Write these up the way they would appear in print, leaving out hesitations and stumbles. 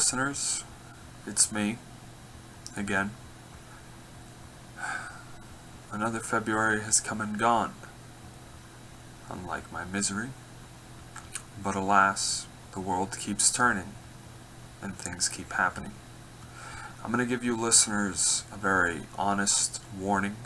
listeners, it's me, again. Another February has come and gone, unlike my misery. But alas, the world keeps turning, and things keep happening. I'm going to give you listeners a very honest warning.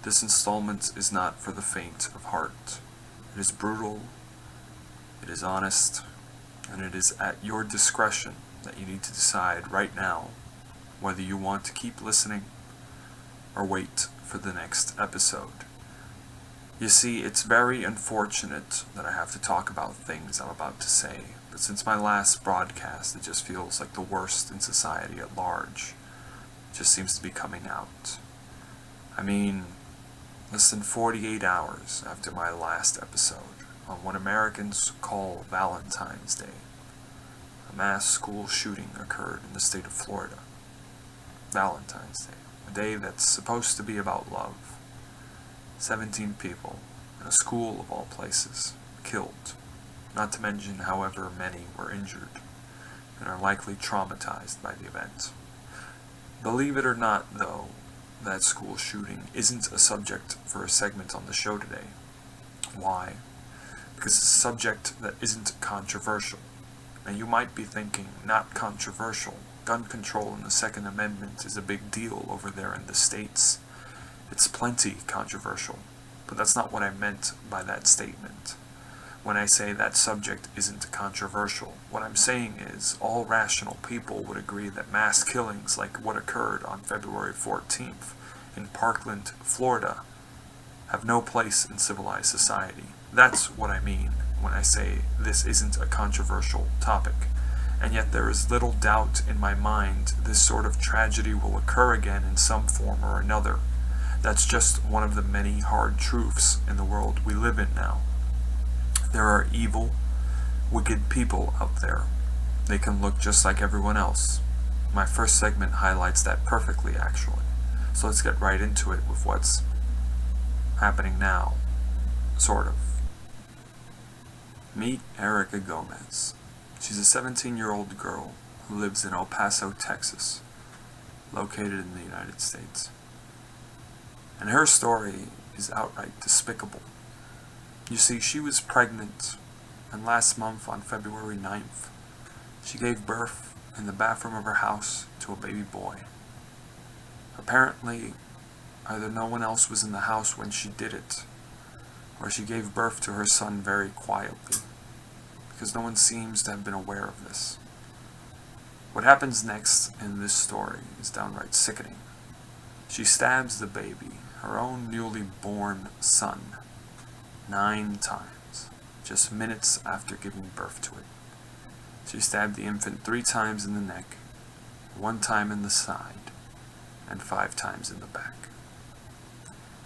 This installment is not for the faint of heart. It is brutal, it is honest, and it is at your discretion that you need to decide right now whether you want to keep listening or wait for the next episode. You see, it's very unfortunate that I have to talk about things I'm about to say, but since my last broadcast, it just feels like the worst in society at large. It just seems to be coming out. I mean, less than 48 hours after my last episode, on what Americans call Valentine's Day, a mass school shooting occurred in the state of Florida. Valentine's Day, a day that's supposed to be about love. 17 people, in a school of all places, killed, not to mention however many were injured, and are likely traumatized by the event. Believe it or not, though, that school shooting isn't a subject for a segment on the show today. Why? Because it's a subject that isn't controversial. And you might be thinking, not controversial. Gun control and the Second Amendment is a big deal over there in the States. It's plenty controversial, but that's not what I meant by that statement. When I say that subject isn't controversial, what I'm saying is all rational people would agree that mass killings like what occurred on February 14th in Parkland, Florida, have no place in civilized society. That's what I mean when I say this isn't a controversial topic. And yet there is little doubt in my mind this sort of tragedy will occur again in some form or another. That's just one of the many hard truths in the world we live in now. There are evil, wicked people out there. They can look just like everyone else. My first segment highlights that perfectly, actually. So let's get right into it with what's happening now, sort of. Meet Erica Gomez. She's a 17-year-old girl who lives in El Paso, Texas, located in the United States. And her story is outright despicable. You see, she was pregnant, and last month on February 9th, she gave birth in the bathroom of her house to a baby boy. Apparently, either no one else was in the house when she did it, or she gave birth to her son very quietly, because no one seems to have been aware of this. What happens next in this story is downright sickening. She stabs the baby, her own newly born son, 9 times, just minutes after giving birth to it. She stabbed the infant 3 times in the neck, 1 time in the side, and 5 times in the back.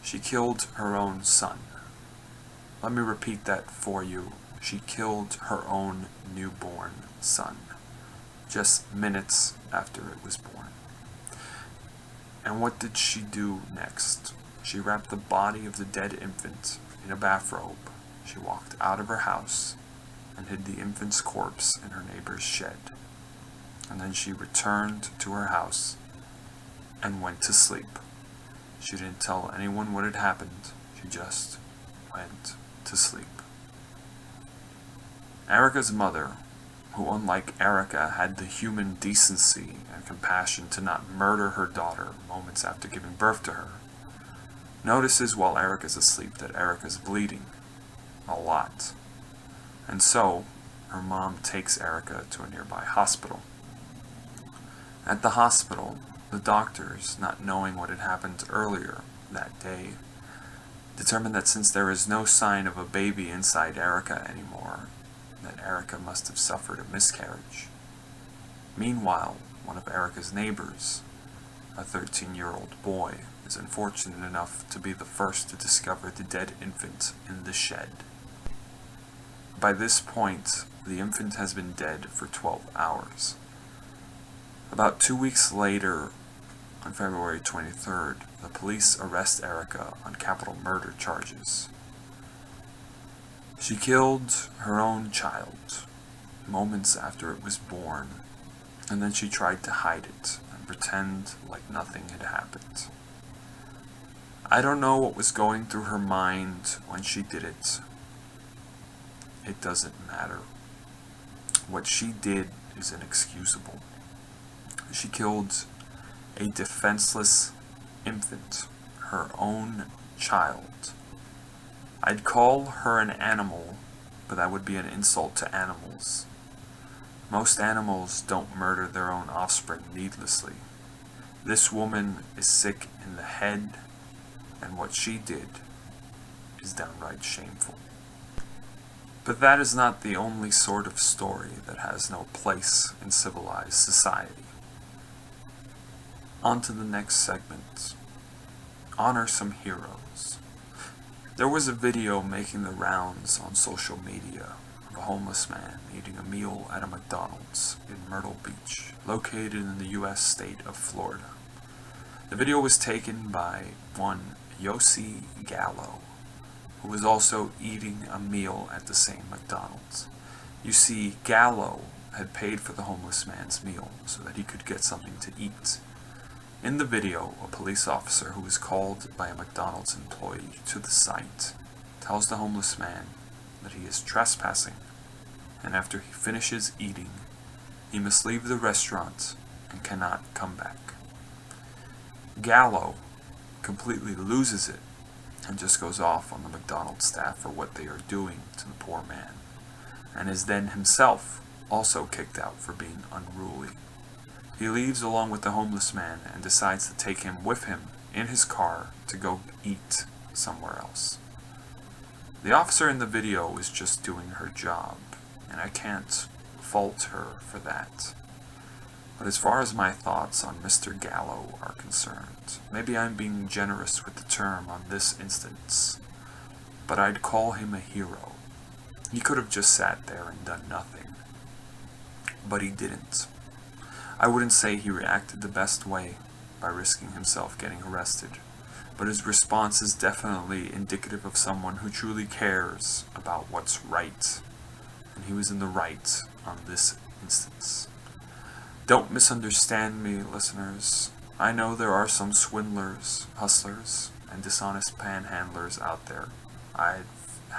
She killed her own son. Let me repeat that for you. She killed her own newborn son, just minutes after it was born. And what did she do next? She wrapped the body of the dead infant in a bathrobe. She walked out of her house and hid the infant's corpse in her neighbor's shed. And then she returned to her house and went to sleep. She didn't tell anyone what had happened. She just went to sleep. Erica's mother, who unlike Erica had the human decency and compassion to not murder her daughter moments after giving birth to her, notices while Erica's asleep that Erica's bleeding a lot. And so, her mom takes Erica to a nearby hospital. At the hospital, the doctors, not knowing what had happened earlier that day, determined that since there is no sign of a baby inside Erica anymore, that Erica must have suffered a miscarriage. Meanwhile, one of Erica's neighbors, a 13-year-old boy, is unfortunate enough to be the first to discover the dead infant in the shed. By this point, the infant has been dead for 12 hours. About 2 weeks later, on February 23rd, the police arrest Erica on capital murder charges. She killed her own child moments after it was born and then she tried to hide it and pretend like nothing had happened. I don't know what was going through her mind when she did it. It doesn't matter. What she did is inexcusable. She killed a defenseless infant, her own child. I'd call her an animal, but that would be an insult to animals. Most animals don't murder their own offspring needlessly. This woman is sick in the head, and what she did is downright shameful. But that is not the only sort of story that has no place in civilized society. On to the next segment. Honor some heroes. There was a video making the rounds on social media of a homeless man eating a meal at a McDonald's in Myrtle Beach, located in the U.S. state of Florida. The video was taken by one Yossi Gallo, who was also eating a meal at the same McDonald's. You see, Gallo had paid for the homeless man's meal so that he could get something to eat. In the video, a police officer who is called by a McDonald's employee to the site tells the homeless man that he is trespassing, and after he finishes eating, he must leave the restaurant and cannot come back. Gallo completely loses it and just goes off on the McDonald's staff for what they are doing to the poor man, and is then himself also kicked out for being unruly. He leaves along with the homeless man and decides to take him with him in his car to go eat somewhere else. The officer in the video is just doing her job, and I can't fault her for that. But as far as my thoughts on Mr. Gallo are concerned, maybe I'm being generous with the term on this instance, but I'd call him a hero. He could have just sat there and done nothing, but he didn't. I wouldn't say he reacted the best way by risking himself getting arrested, but his response is definitely indicative of someone who truly cares about what's right, and he was in the right on this instance. Don't misunderstand me, listeners. I know there are some swindlers, hustlers, and dishonest panhandlers out there. I've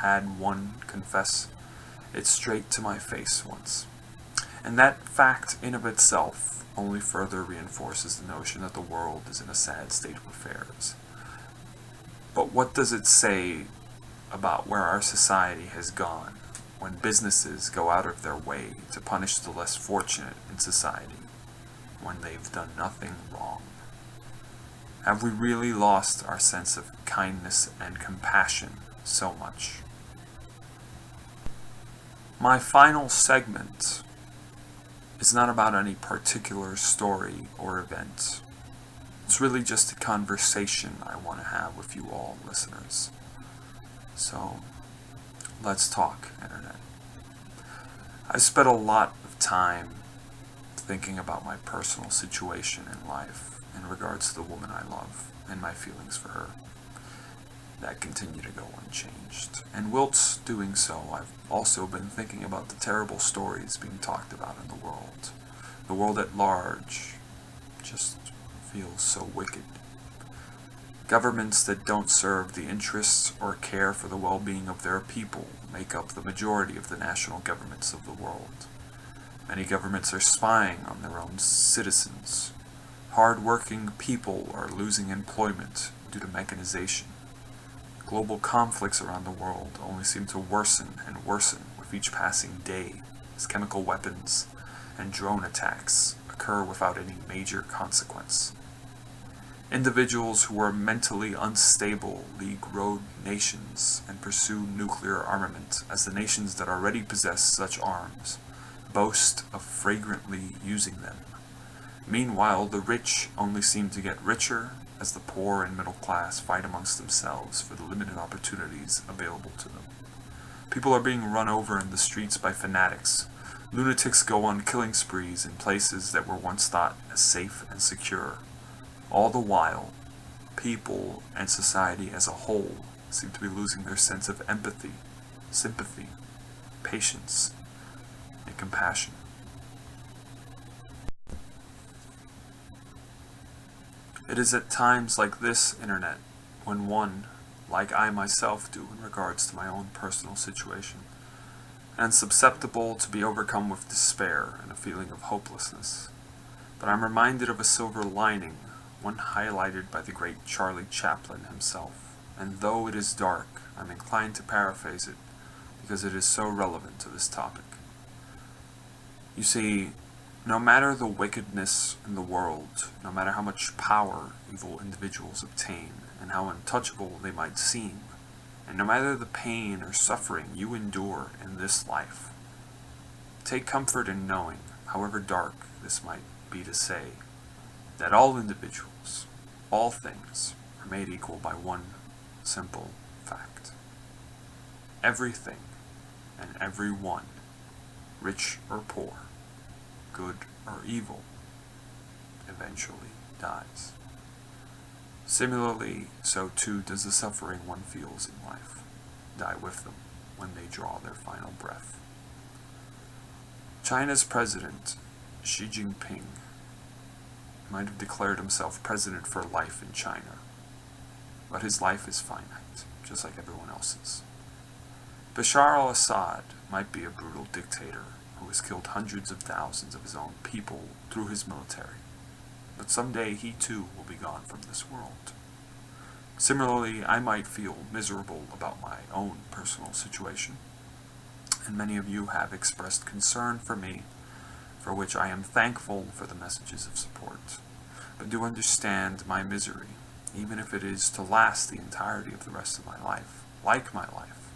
had one confess it straight to my face once. And that fact in of itself only further reinforces the notion that the world is in a sad state of affairs. But what does it say about where our society has gone when businesses go out of their way to punish the less fortunate in society when they've done nothing wrong? Have we really lost our sense of kindness and compassion so much? My final segment is not about any particular story or event. It's really just a conversation I want to have with you all, listeners. So, let's talk, Internet. I've spent a lot of time thinking about my personal situation in life in regards to the woman I love and my feelings for her that continue to go unchanged. And whilst doing so, I've also been thinking about the terrible stories being talked about in the world. The world at large just feels so wicked. Governments that don't serve the interests or care for the well-being of their people make up the majority of the national governments of the world. Many governments are spying on their own citizens. Hard-working people are losing employment due to mechanization. Global conflicts around the world only seem to worsen and worsen with each passing day as chemical weapons and drone attacks occur without any major consequence. Individuals who are mentally unstable league rogue nations and pursue nuclear armament, as the nations that already possess such arms boast of fragrantly using them. Meanwhile, the rich only seem to get richer as the poor and middle class fight amongst themselves for the limited opportunities available to them. People are being run over in the streets by fanatics. Lunatics go on killing sprees in places that were once thought as safe and secure. All the while, people and society as a whole seem to be losing their sense of empathy, sympathy, patience, and compassion. It is at times like this internet, when one, like I myself do in regards to my own personal situation, and susceptible to be overcome with despair and a feeling of hopelessness. But I'm reminded of a silver lining, one highlighted by the great Charlie Chaplin himself, and though it is dark, I'm inclined to paraphrase it because it is so relevant to this topic. You see, no matter the wickedness in the world, no matter how much power evil individuals obtain, and how untouchable they might seem, and no matter the pain or suffering you endure in this life, take comfort in knowing, however dark this might be to say, that all individuals, all things, are made equal by one simple fact. Everything and everyone, rich or poor, good or evil, eventually dies. Similarly, so too does the suffering one feels in life die with them when they draw their final breath. China's president, Xi Jinping, might have declared himself president for life in China, but his life is finite, just like everyone else's. Bashar al-Assad might be a brutal dictator who has killed hundreds of thousands of his own people through his military, but someday he too will be gone from this world. Similarly, I might feel miserable about my own personal situation, and many of you have expressed concern for me, for which I am thankful for the messages of support. But do understand my misery, even if it is to last the entirety of the rest of my life, like my life.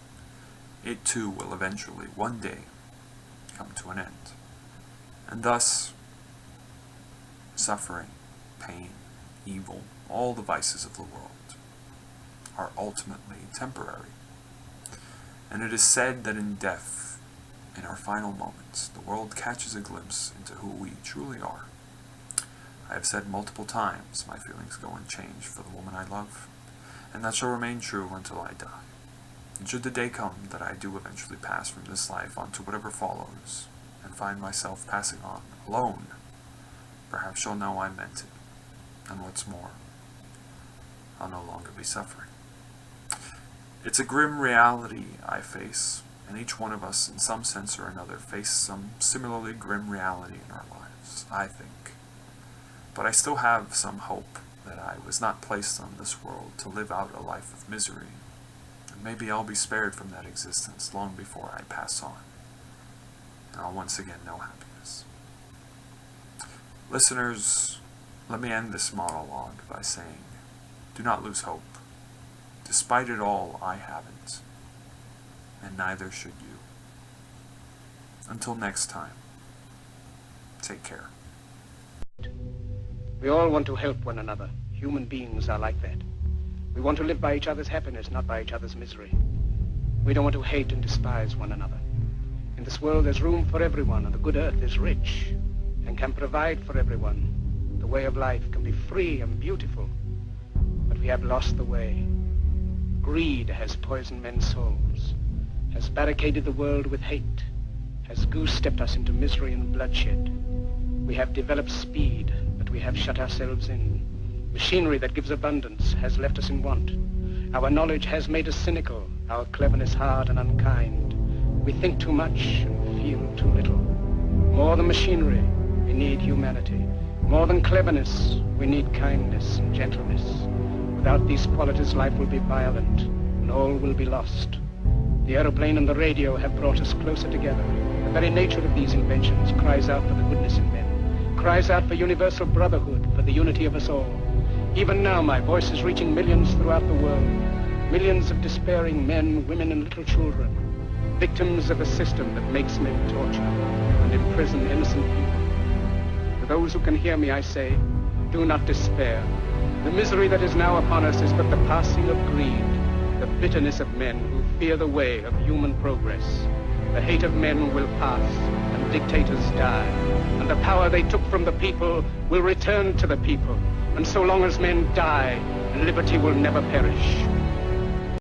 It too will eventually, one day, come to an end. And thus, suffering, pain, evil, all the vices of the world are ultimately temporary. And it is said that in death, in our final moments, the world catches a glimpse into who we truly are. I have said multiple times my feelings go unchanged for the woman I love, and that shall remain true until I die. And should the day come that I do eventually pass from this life on to whatever follows, and find myself passing on alone, perhaps she'll know I meant it. And what's more, I'll no longer be suffering. It's a grim reality I face, and each one of us, in some sense or another, face some similarly grim reality in our lives, I think. But I still have some hope that I was not placed on this world to live out a life of misery, and maybe I'll be spared from that existence long before I pass on, and I'll once again know happiness. Listeners, let me end this monologue by saying, do not lose hope. Despite it all, I haven't, and neither should you. Until next time, take care. We all want to help one another. Human beings are like that. We want to live by each other's happiness, not by each other's misery. We don't want to hate and despise one another. In this world there's room for everyone, and the good earth is rich and can provide for everyone. The way of life can be free and beautiful, but we have lost the way. Greed has poisoned men's souls, has barricaded the world with hate, has goose-stepped us into misery and bloodshed. We have developed speed, but we have shut ourselves in. Machinery that gives abundance has left us in want. Our knowledge has made us cynical, our cleverness hard and unkind. We think too much and feel too little. More than machinery, we need humanity. More than cleverness, we need kindness and gentleness. Without these qualities, life will be violent, and all will be lost. The aeroplane and the radio have brought us closer together. The very nature of these inventions cries out for the goodness in men, cries out for universal brotherhood, for the unity of us all. Even now, my voice is reaching millions throughout the world, millions of despairing men, women, and little children, victims of a system that makes men torture and imprison innocent people. To those who can hear me, I say, do not despair. The misery that is now upon us is but the passing of greed, the bitterness of men who fear the way of human progress. The hate of men will pass, and dictators die, and the power they took from the people will return to the people. And so long as men die, liberty will never perish.